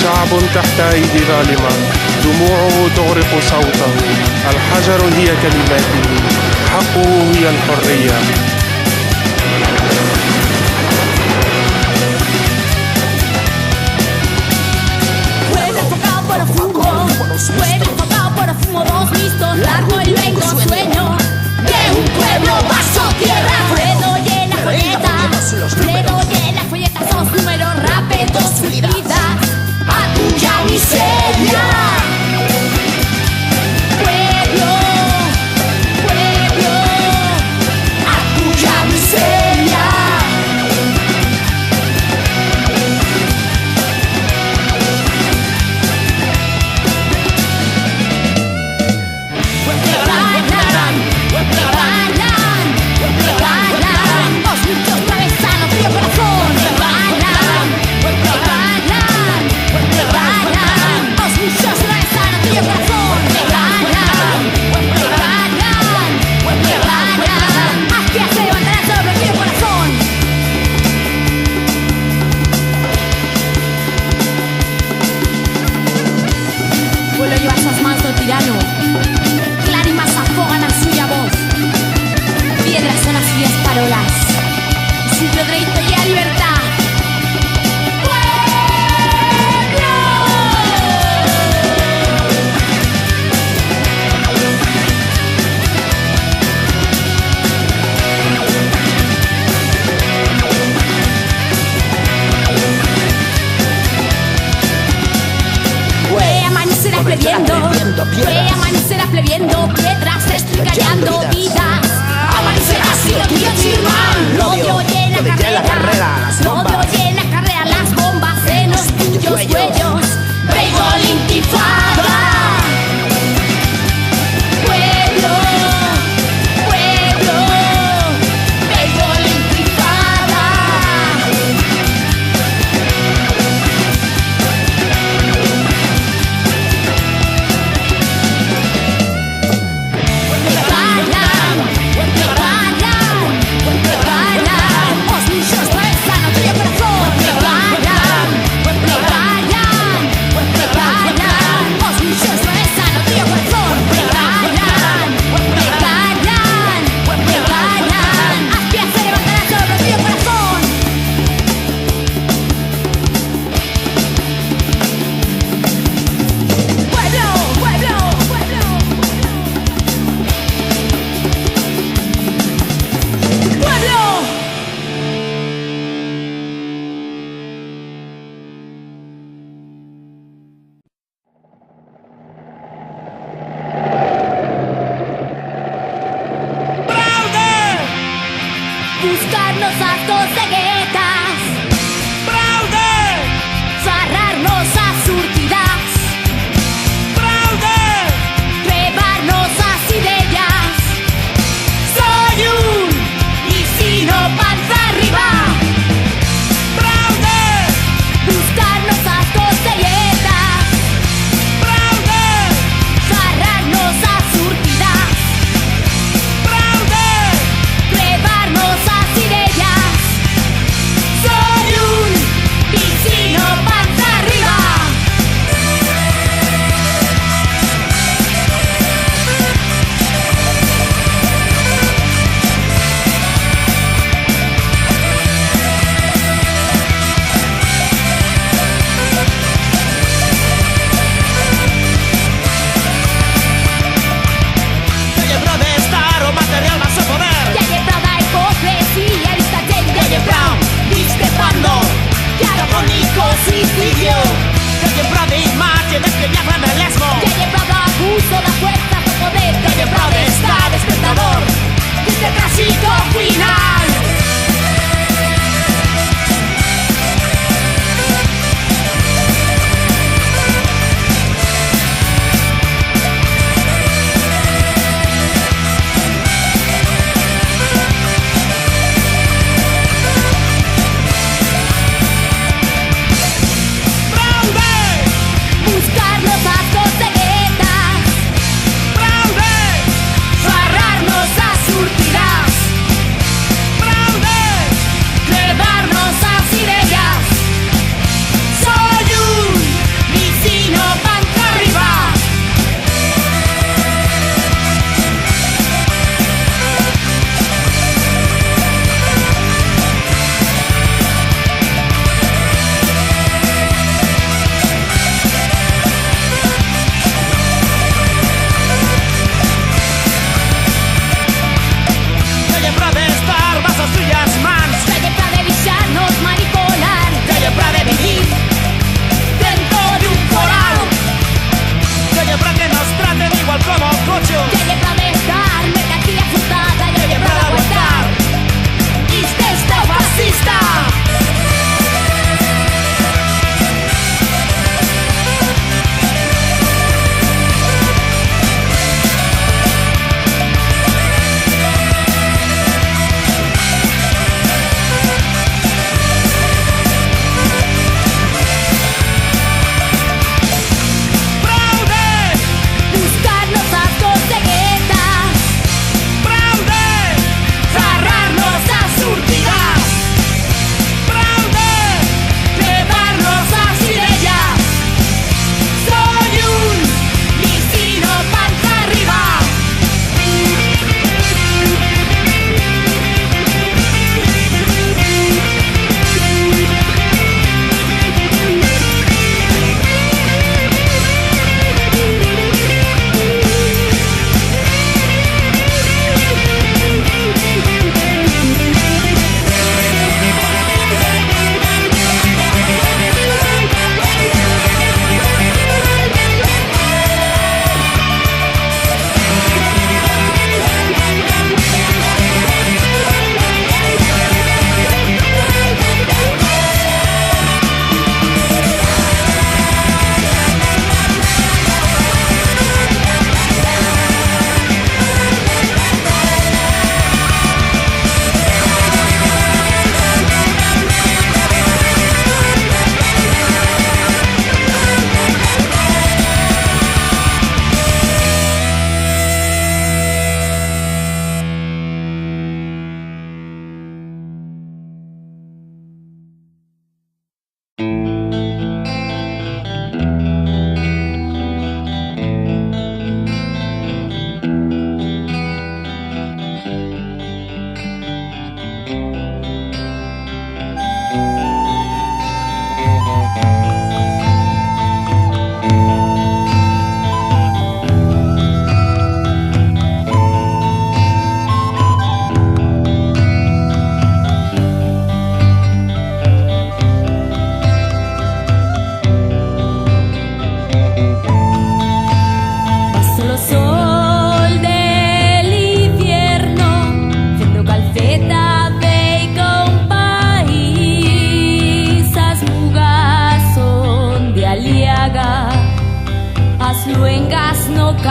شعب تحت أيدي ظالمة دموعه تغرق صوته الحجر هي كلماته حقه هي الحرية Huele enfocado por el fumo, huele enfocado por el fumo, dos listos, largo y vengo sueño de un pueblo bajo tierra. Fredo llena folletas, Fredo llena folletas, son números rápidos, su vida a tuya miseria. Pueblo, pueblo, a tuya miseria. Pueblo lleva esas manos del tirano, lágrimas afogan a suya voz, piedras son las suyas parolas, sin derecho y a libertad. Amanecerá plebiendo, piedras estoy callando vidas. Amanecerá si lo tuyo chirman. Lo odio llena carrera, lo odio llena carrera, las bombas en los tuyos cuellos. Vengo la intifada. Pueblo, pueblo, vengo la intifada. Buscarnos actos de guetas, fraude, cerrarnos a surtidas, fraude, llevarnos a ideas. Soy un lisino panza arriba, fraude, buscarnos actos de guetas, fraude, cerrarnos a surtidas, fraude, llevarnos a ideas.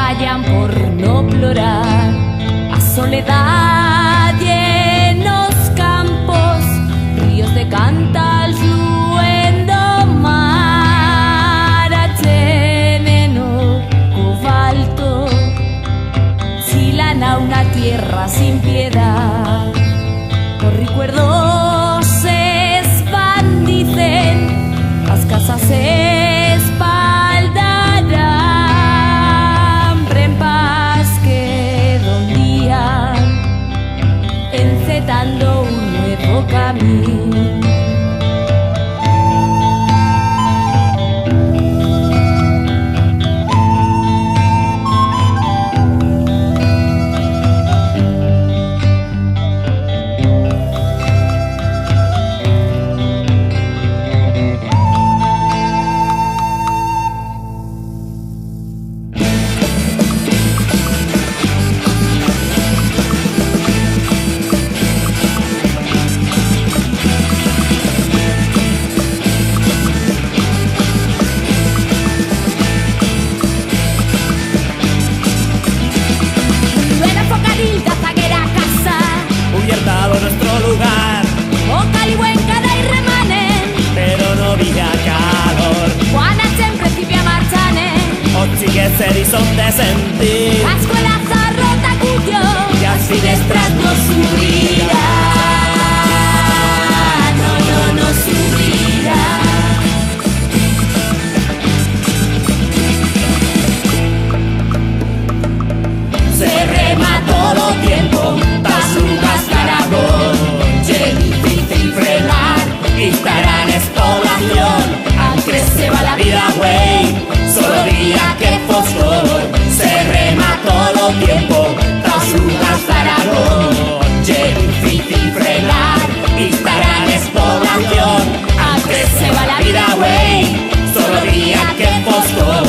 callan por no plorar, a soledad y en los campos, ríos de cantal fluendo mar, veneno, cobalto, chilan a una tierra sin piedad, por recuerdos se expandicen, las casas se espaldarán, brempas que día encetando un nuevo camino. Son de sentir la escuela está rota, cuyo y as finestres no s'obriran, no s'obriran. Se rema todo tiempo, tas lugas Aragón, y difícil frenar, instalar es población, aunque se va la vida, güey. Solo día que fosfor se rema todo tiempo, tas lugas Aragón, y difícil frenar, instalar es población, aunque se va la vida, güey. Solo día que fosfor.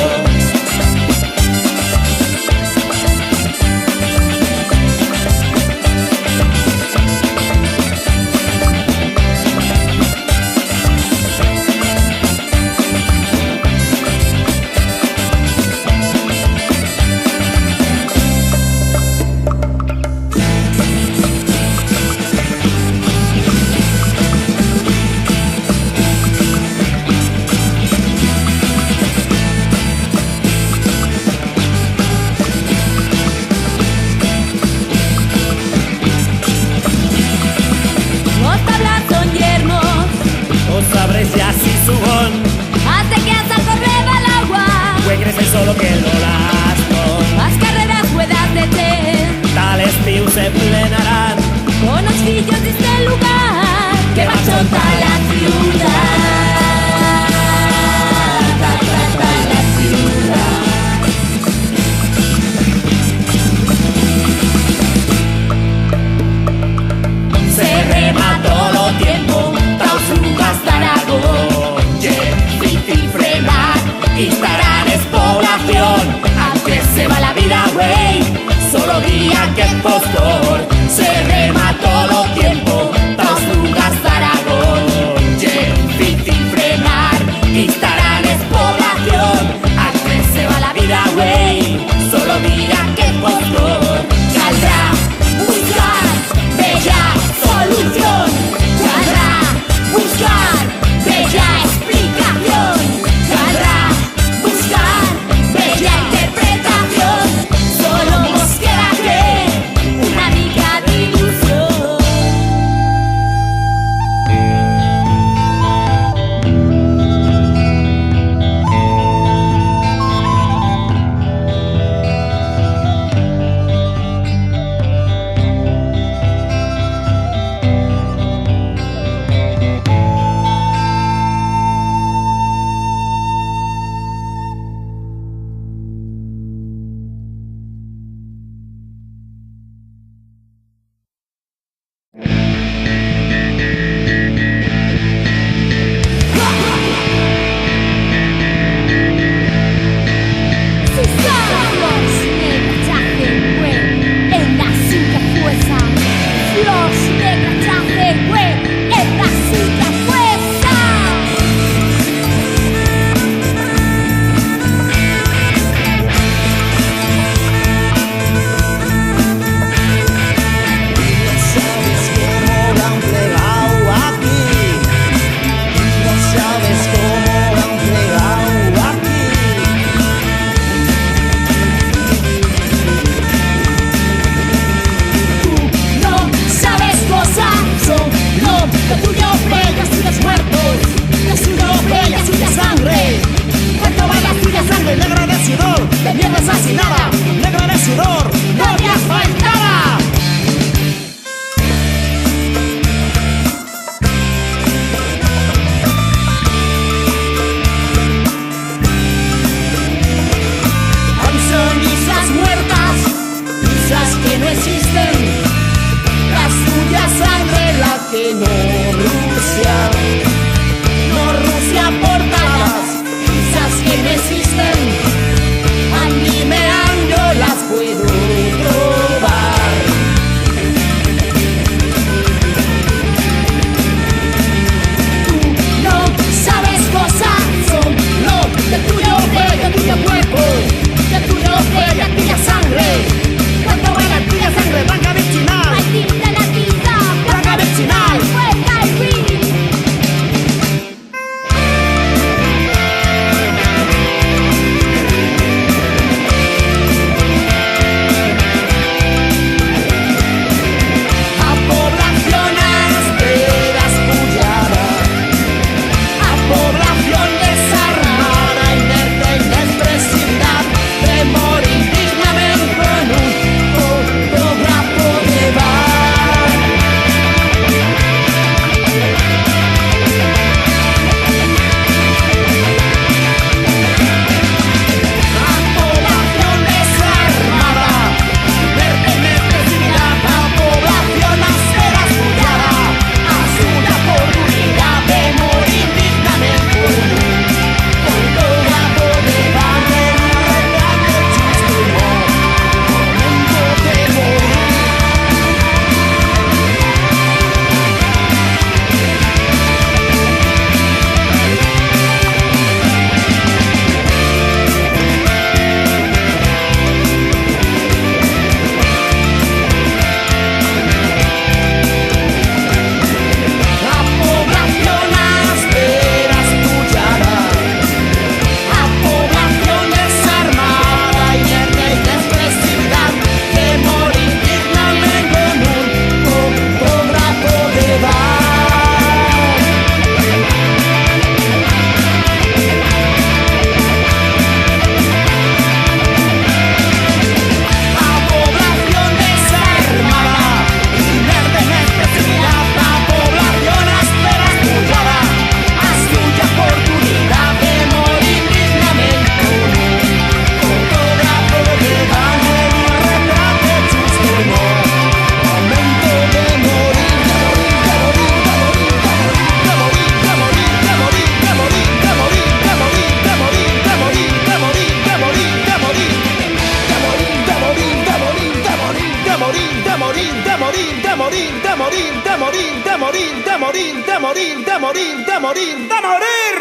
morir, de morir, de morir, de morir.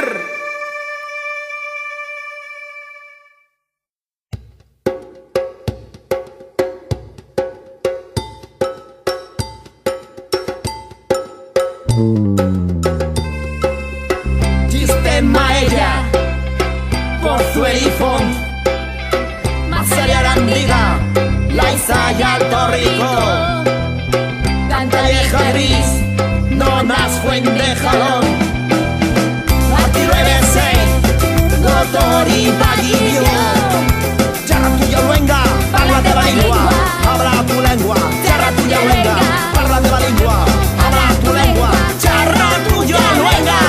Maella, Pozuelo y Font, Massaria Arandiga, Laiza y Alto Rico, Tanta Vieja Gris, Nonas Fuente Jalón, Martí Seis, Doctor y Baguillo, Charra tuya luenga, parla de la lengua, habla tu lengua, charra tuya luenga, parla de la lengua, habla tu lengua, charra tuya luenga.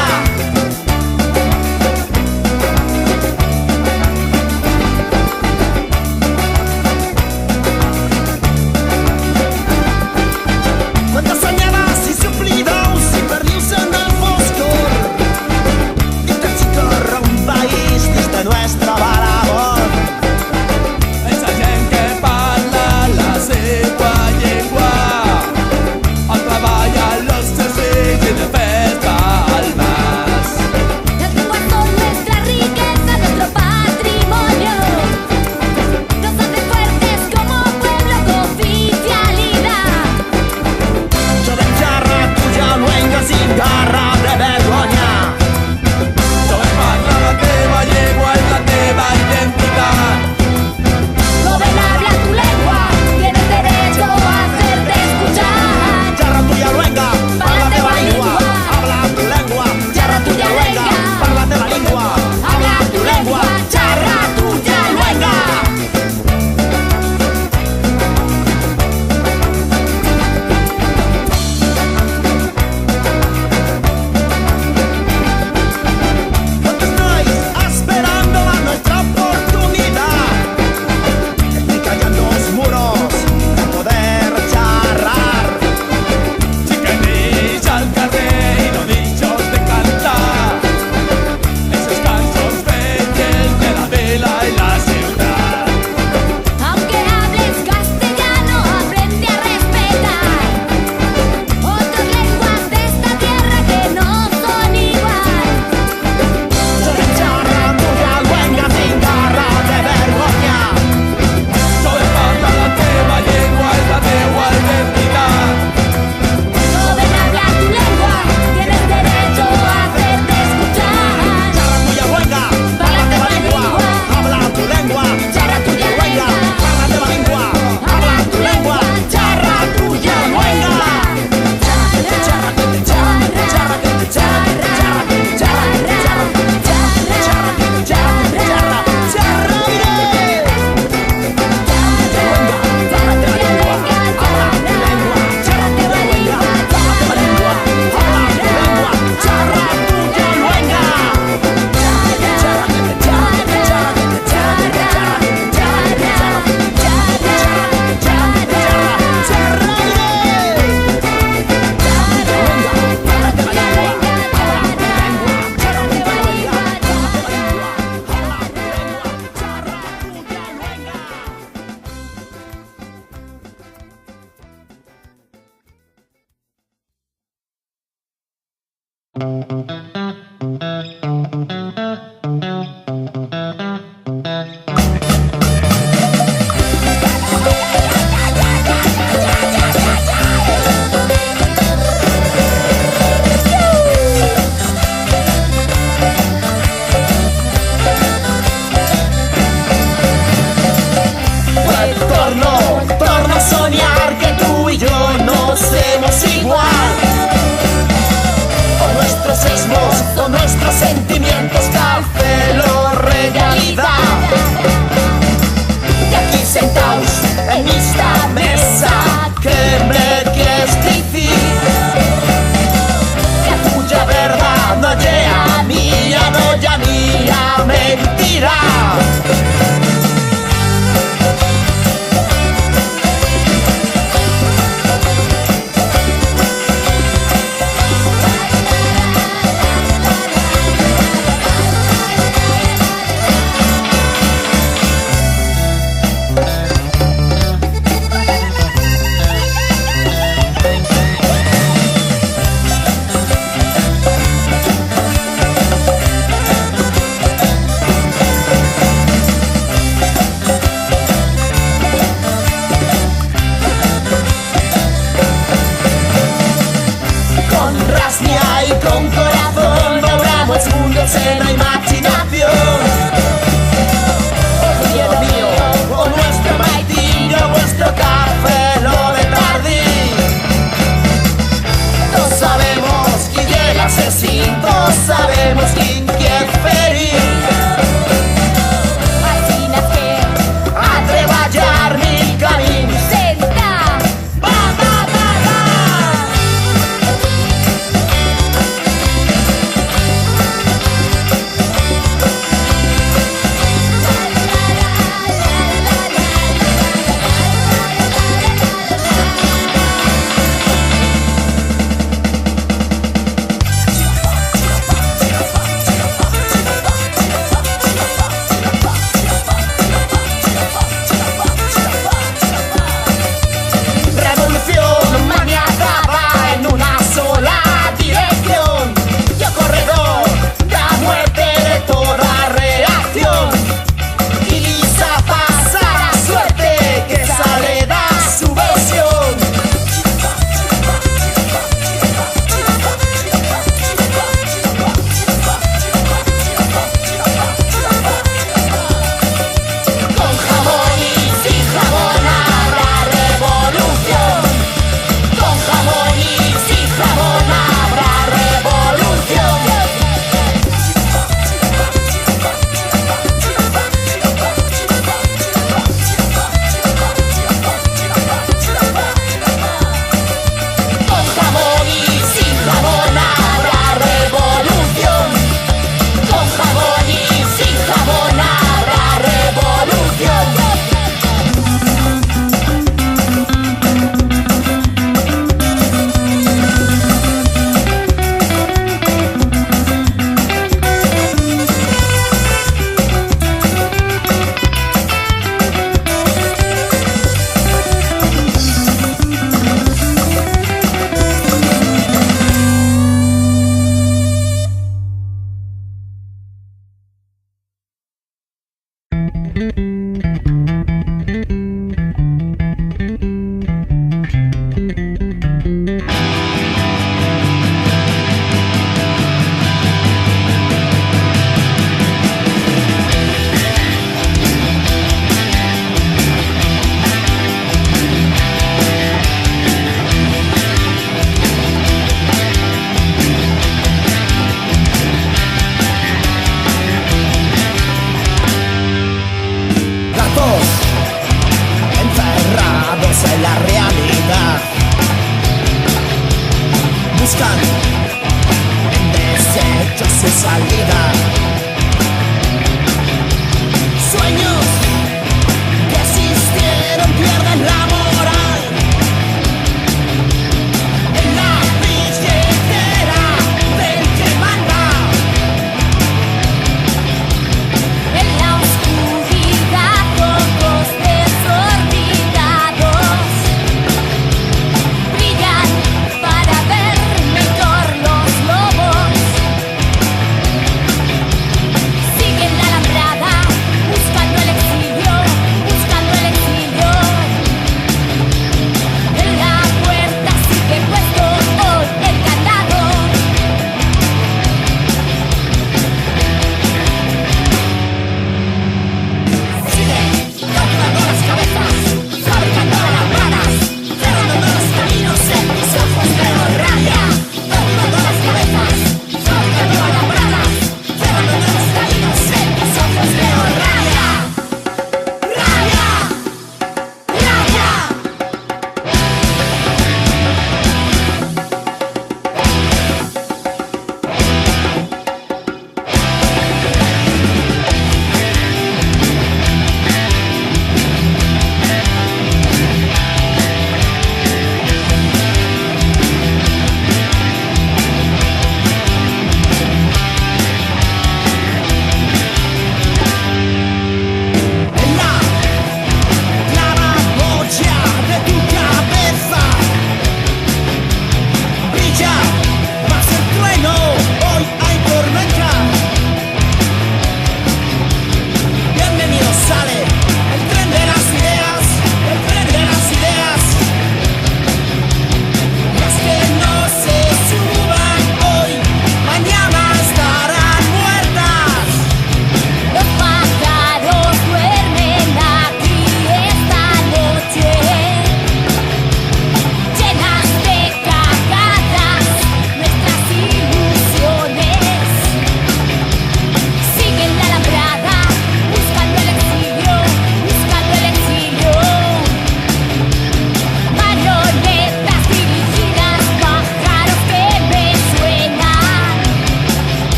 Quantes anyades i s'oblidaus i perdius en el foscor i tot s'hi corre un país des de nuestra barabor. Esa gent que parla la seva llengua on treballa los seus fills i de festa al mas. Las lenguas son nuestra riqueza, nuestro patrimonio. Nos hace fuertes como pueblo con oficialidad. Jo de xarra tuya luenga sin garra de vergonya. Sabem parlar la teva llengua és la teva identitat. Joven, habla tu lengua, tienes derecho a hacerte escuchar. Xarra tuya luenga, parla de la lengua, habla tu lengua. Charra tuya luenga, parla de la lengua, habla tu lengua, charra tuya luenga. ¿Cuántos nois esperando a nuestra oportunidad? Que callan los muros para poder charrar. Sí que neix al carrer i no deixos de cantar esos cançons velles de la vila i la ciutat. Aunque hables castellano, aprende a respetar otras lenguas de esta tierra que no son igual. Yo de xarra tuya luenga sin garra de vergonya. Sabem parlar la teva llengua és la teua identitat. Joven, habla tu lengua, tienes derecho a hacerte escuchar. Xarra tuya luenga, parla de la lengua, habla tu lengua. Charra tuya Luenga, luenga, parla de la lengua, habla tu lengua. Charra tuya luenga. Charra que te charra, charra que te charra, charra que te charra, charra que te charra, charra que te charra, charra, charra iré. Charra de la lengua, habla tu lengua. Charra de la lengua, habla de la lengua, habla tu lengua. Charra tuya luenga. Charra que te charra, charra que te charra, charra que te charra, charra que te charra, charra que te charra, charra iré. Torno a soñar que tú y yo no somos igual. Con nuestros sismos, con nuestros sentimientos, café-lo realidad. Y aquí sentados en esta mesa que me quieres decir que tuya verdad no llega mía, no ya mía mentira. sense la imaginación. Dios mío, con nuestro maitillo, vuestro café, lo de tardí. Todos sabemos quién es el asesino, todos sabemos quién quiere ferir. Así las que A treballar mi camino. senta. Va, va, va, va.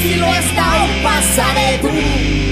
si lo està on passaré tu.